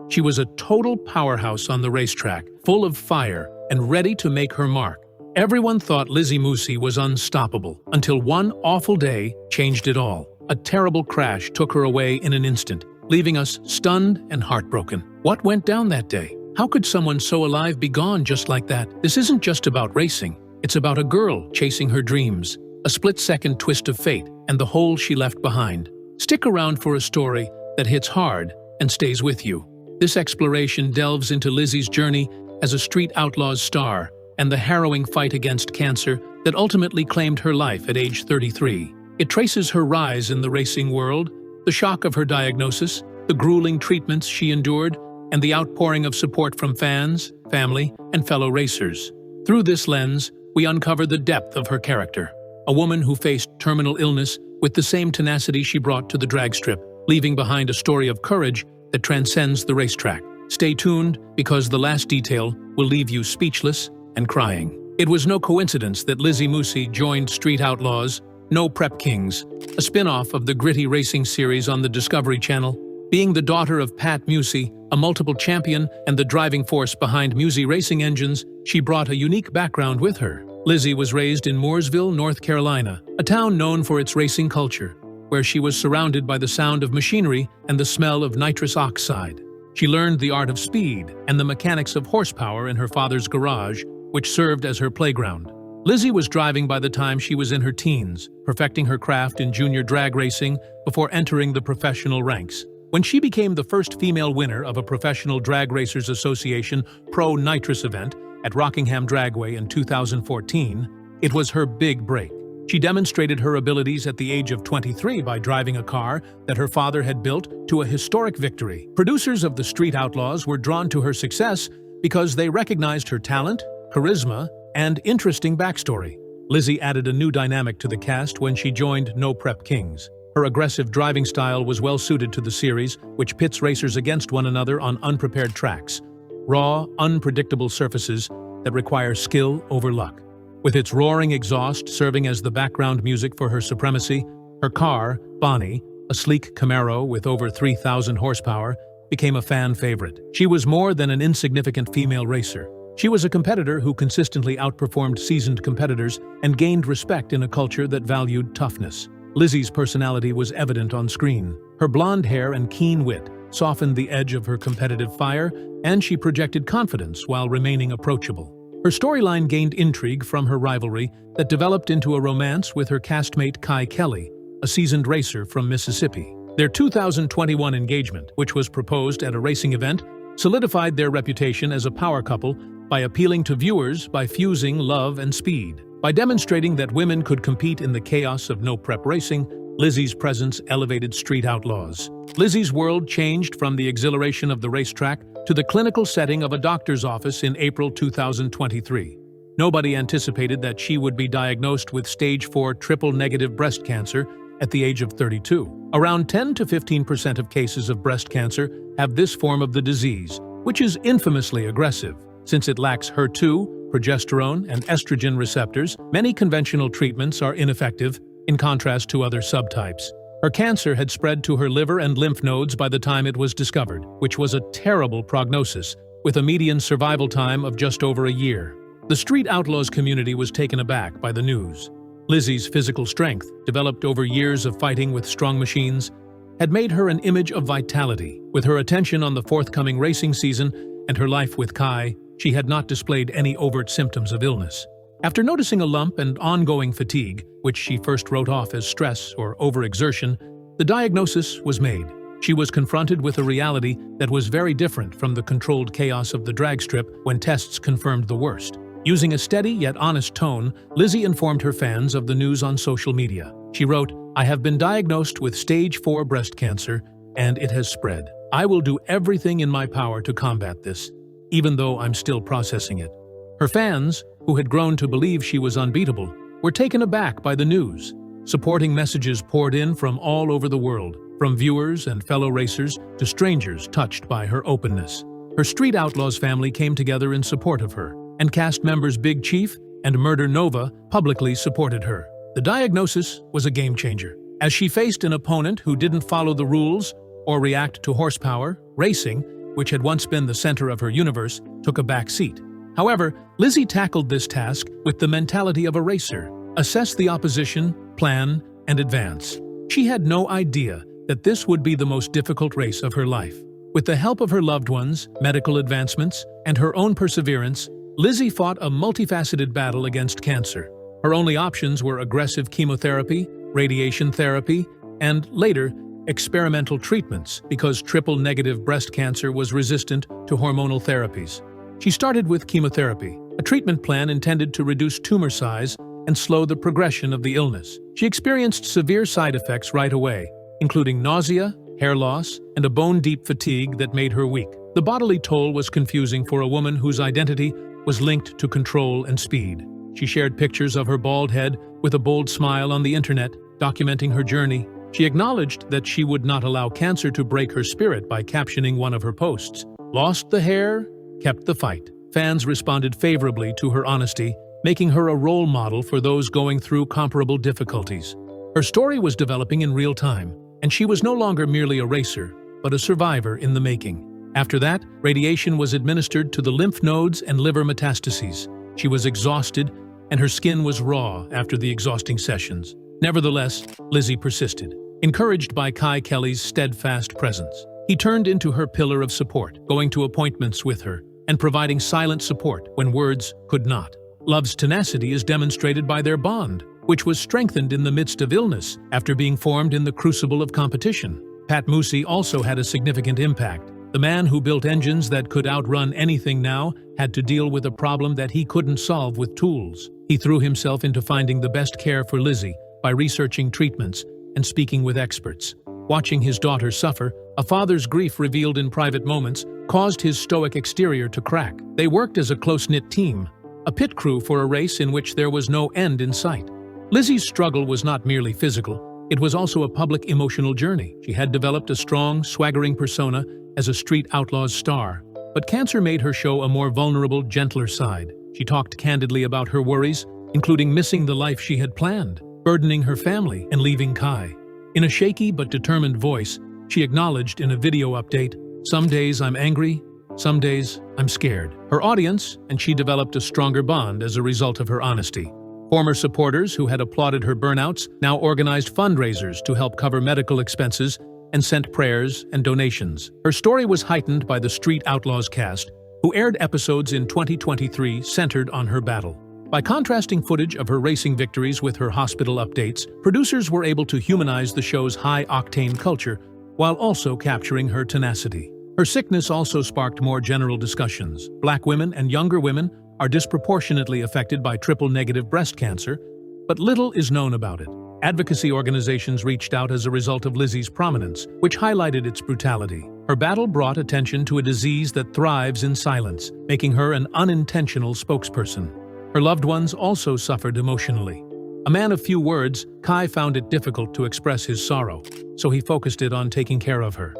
She was a total powerhouse on the racetrack, full of fire and ready to make her mark. Everyone thought Lizzy Musi was unstoppable, until one awful day changed it all. A terrible crash took her away in an instant, leaving us stunned and heartbroken. What went down that day? How could someone so alive be gone just like that? This isn't just about racing. It's about a girl chasing her dreams, a split-second twist of fate, and the hole she left behind. Stick around for a story that hits hard and stays with you. This exploration delves into Lizzy's journey as a Street Outlaws star and the harrowing fight against cancer that ultimately claimed her life at age 33. It traces her rise in the racing world, the shock of her diagnosis, the grueling treatments she endured, and the outpouring of support from fans, family, and fellow racers. Through this lens, we uncover the depth of her character, a woman who faced terminal illness with the same tenacity she brought to the drag strip, leaving behind a story of courage that transcends the racetrack. Stay tuned, because the last detail will leave you speechless and crying. It was no coincidence that Lizzy Musi joined Street Outlaws, No Prep Kings, a spin-off of the gritty racing series on the Discovery Channel. Being the daughter of Pat Musi, a multiple champion and the driving force behind Musi Racing Engines, she brought a unique background with her. Lizzy was raised in Mooresville, North Carolina, a town known for its racing culture, where she was surrounded by the sound of machinery and the smell of nitrous oxide. She learned the art of speed and the mechanics of horsepower in her father's garage, which served as her playground. Lizzy was driving by the time she was in her teens, perfecting her craft in junior drag racing before entering the professional ranks. When she became the first female winner of a Professional Drag Racers Association Pro Nitrous event at Rockingham Dragway in 2014, it was her big break. She demonstrated her abilities at the age of 23 by driving a car that her father had built to a historic victory. Producers of the Street Outlaws were drawn to her success because they recognized her talent, charisma, and interesting backstory. Lizzy added a new dynamic to the cast when she joined No Prep Kings. Her aggressive driving style was well suited to the series, which pits racers against one another on unprepared tracks, raw, unpredictable surfaces that require skill over luck. With its roaring exhaust serving as the background music for her supremacy, her car, Bonnie, a sleek Camaro with over 3,000 horsepower, became a fan favorite. She was more than an insignificant female racer. She was a competitor who consistently outperformed seasoned competitors and gained respect in a culture that valued toughness. Lizzy's personality was evident on screen. Her blonde hair and keen wit softened the edge of her competitive fire, and she projected confidence while remaining approachable. Her storyline gained intrigue from her rivalry that developed into a romance with her castmate Kai Kelly, a seasoned racer from Mississippi. Their 2021 engagement, which was proposed at a racing event, solidified their reputation as a power couple by appealing to viewers by fusing love and speed. By demonstrating that women could compete in the chaos of no-prep racing, Lizzy's presence elevated Street Outlaws. Lizzy's world changed from the exhilaration of the racetrack to the clinical setting of a doctor's office in April 2023. Nobody anticipated that she would be diagnosed with stage 4 triple-negative breast cancer at the age of 32. Around 10 to 15% of cases of breast cancer have this form of the disease, which is infamously aggressive. Since it lacks HER2, progesterone, and estrogen receptors, many conventional treatments are ineffective, in contrast to other subtypes. Her cancer had spread to her liver and lymph nodes by the time it was discovered, which was a terrible prognosis, with a median survival time of just over a year. The Street Outlaws community was taken aback by the news. Lizzy's physical strength, developed over years of fighting with strong machines, had made her an image of vitality. With her attention on the forthcoming racing season and her life with Kai, she had not displayed any overt symptoms of illness. After noticing a lump and ongoing fatigue, which she first wrote off as stress or overexertion, the diagnosis was made. She was confronted with a reality that was very different from the controlled chaos of the drag strip when tests confirmed the worst. Using a steady yet honest tone, Lizzy informed her fans of the news on social media. She wrote, "I have been diagnosed with stage 4 breast cancer, and it has spread. I will do everything in my power to combat this, even though I'm still processing it." Her fans, who had grown to believe she was unbeatable, were taken aback by the news. Supporting messages poured in from all over the world, from viewers and fellow racers to strangers touched by her openness. Her Street Outlaws family came together in support of her, and cast members Big Chief and Murder Nova publicly supported her. The diagnosis was a game-changer. As she faced an opponent who didn't follow the rules or react to horsepower, racing which had once been the center of her universe, took a back seat. However, Lizzie tackled this task with the mentality of a racer: assess the opposition, plan, and advance. She had no idea that this would be the most difficult race of her life. With the help of her loved ones, medical advancements, and her own perseverance, Lizzie fought a multifaceted battle against cancer. Her only options were aggressive chemotherapy, radiation therapy, and, later, experimental treatments because triple-negative breast cancer was resistant to hormonal therapies. She started with chemotherapy, a treatment plan intended to reduce tumor size and slow the progression of the illness. She experienced severe side effects right away, including nausea, hair loss, and a bone-deep fatigue that made her weak. The bodily toll was confusing for a woman whose identity was linked to control and speed. She shared pictures of her bald head with a bold smile on the internet, documenting her journey. She acknowledged that she would not allow cancer to break her spirit by captioning one of her posts: "Lost the hair, kept the fight." Fans responded favorably to her honesty, making her a role model for those going through comparable difficulties. Her story was developing in real time, and she was no longer merely a racer, but a survivor in the making. After that, radiation was administered to the lymph nodes and liver metastases. She was exhausted, and her skin was raw after the exhausting sessions. Nevertheless, Lizzie persisted. Encouraged by Kai Kelly's steadfast presence, he turned into her pillar of support, going to appointments with her and providing silent support when words could not. Love's tenacity is demonstrated by their bond, which was strengthened in the midst of illness after being formed in the crucible of competition. Pat Musi also had a significant impact. The man who built engines that could outrun anything now had to deal with a problem that he couldn't solve with tools. He threw himself into finding the best care for Lizzie by researching treatments and speaking with experts. Watching his daughter suffer, a father's grief revealed in private moments caused his stoic exterior to crack. They worked as a close-knit team, a pit crew for a race in which there was no end in sight. Lizzie's struggle was not merely physical, it was also a public emotional journey. She had developed a strong, swaggering persona as a Street Outlaws star, but cancer made her show a more vulnerable, gentler side. She talked candidly about her worries, including missing the life she had planned, burdening her family, and leaving Kai. In a shaky but determined voice, she acknowledged in a video update, "Some days I'm angry, some days I'm scared." Her audience and she developed a stronger bond as a result of her honesty. Former supporters who had applauded her burnouts now organized fundraisers to help cover medical expenses and sent prayers and donations. Her story was heightened by the Street Outlaws cast, who aired episodes in 2023 centered on her battle. By contrasting footage of her racing victories with her hospital updates, producers were able to humanize the show's high-octane culture while also capturing her tenacity. Her sickness also sparked more general discussions. Black women and younger women are disproportionately affected by triple-negative breast cancer, but little is known about it. Advocacy organizations reached out as a result of Lizzie's prominence, which highlighted its brutality. Her battle brought attention to a disease that thrives in silence, making her an unintentional spokesperson. Her loved ones also suffered emotionally. A man of few words, Kai found it difficult to express his sorrow, so he focused it on taking care of her.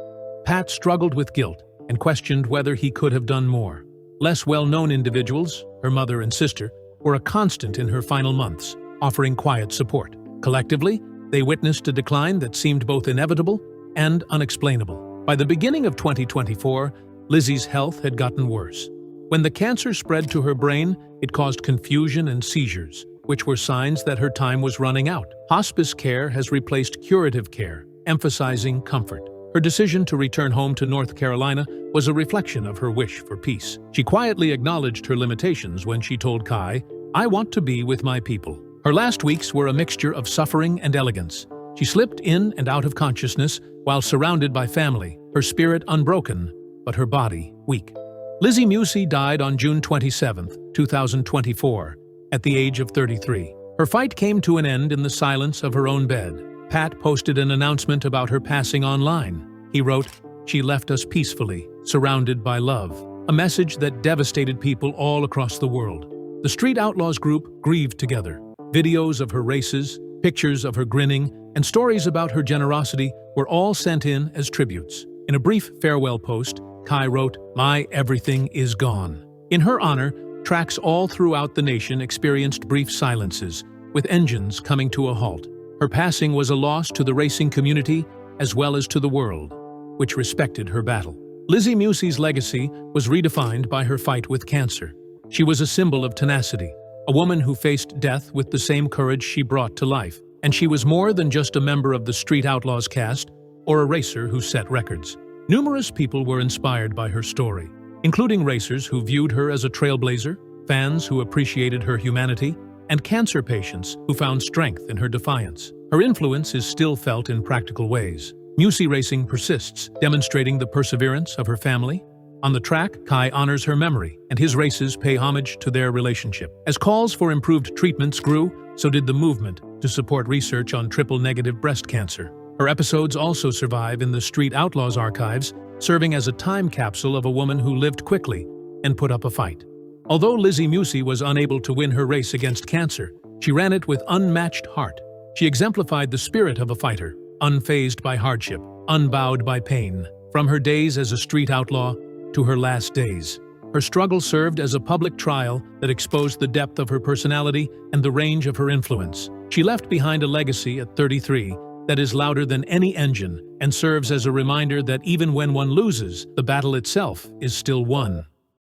Pat struggled with guilt and questioned whether he could have done more. Less well-known individuals, her mother and sister, were a constant in her final months, offering quiet support. Collectively, they witnessed a decline that seemed both inevitable and unexplainable. By the beginning of 2024, Lizzie's health had gotten worse. When the cancer spread to her brain, it caused confusion and seizures, which were signs that her time was running out. Hospice care has replaced curative care, emphasizing comfort. Her decision to return home to North Carolina was a reflection of her wish for peace. She quietly acknowledged her limitations when she told Kai, "I want to be with my people." Her last weeks were a mixture of suffering and elegance. She slipped in and out of consciousness while surrounded by family, her spirit unbroken, but her body weak. Lizzy Musi died on June 27, 2024, at the age of 33. Her fight came to an end in the silence of her own bed. Pat posted an announcement about her passing online. He wrote, "She left us peacefully, surrounded by love," a message that devastated people all across the world. The Street Outlaws group grieved together. Videos of her races, pictures of her grinning, and stories about her generosity were all sent in as tributes. In a brief farewell post, Kai wrote, "My everything is gone." In her honor, tracks all throughout the nation experienced brief silences, with engines coming to a halt. Her passing was a loss to the racing community as well as to the world, which respected her battle. Lizzy Musi's legacy was redefined by her fight with cancer. She was a symbol of tenacity, a woman who faced death with the same courage she brought to life. And she was more than just a member of the Street Outlaws cast or a racer who set records. Numerous people were inspired by her story, including racers who viewed her as a trailblazer, fans who appreciated her humanity, and cancer patients who found strength in her defiance. Her influence is still felt in practical ways. Musi racing persists, demonstrating the perseverance of her family. On the track, Kai honors her memory, and his races pay homage to their relationship. As calls for improved treatments grew, so did the movement to support research on triple-negative breast cancer. Her episodes also survive in the Street Outlaws archives, serving as a time capsule of a woman who lived quickly and put up a fight. Although Lizzy Musi was unable to win her race against cancer, she ran it with unmatched heart. She exemplified the spirit of a fighter, unfazed by hardship, unbowed by pain. From her days as a street outlaw to her last days, her struggle served as a public trial that exposed the depth of her personality and the range of her influence. She left behind a legacy at 33 that is louder than any engine and serves as a reminder that even when one loses, the battle itself is still won.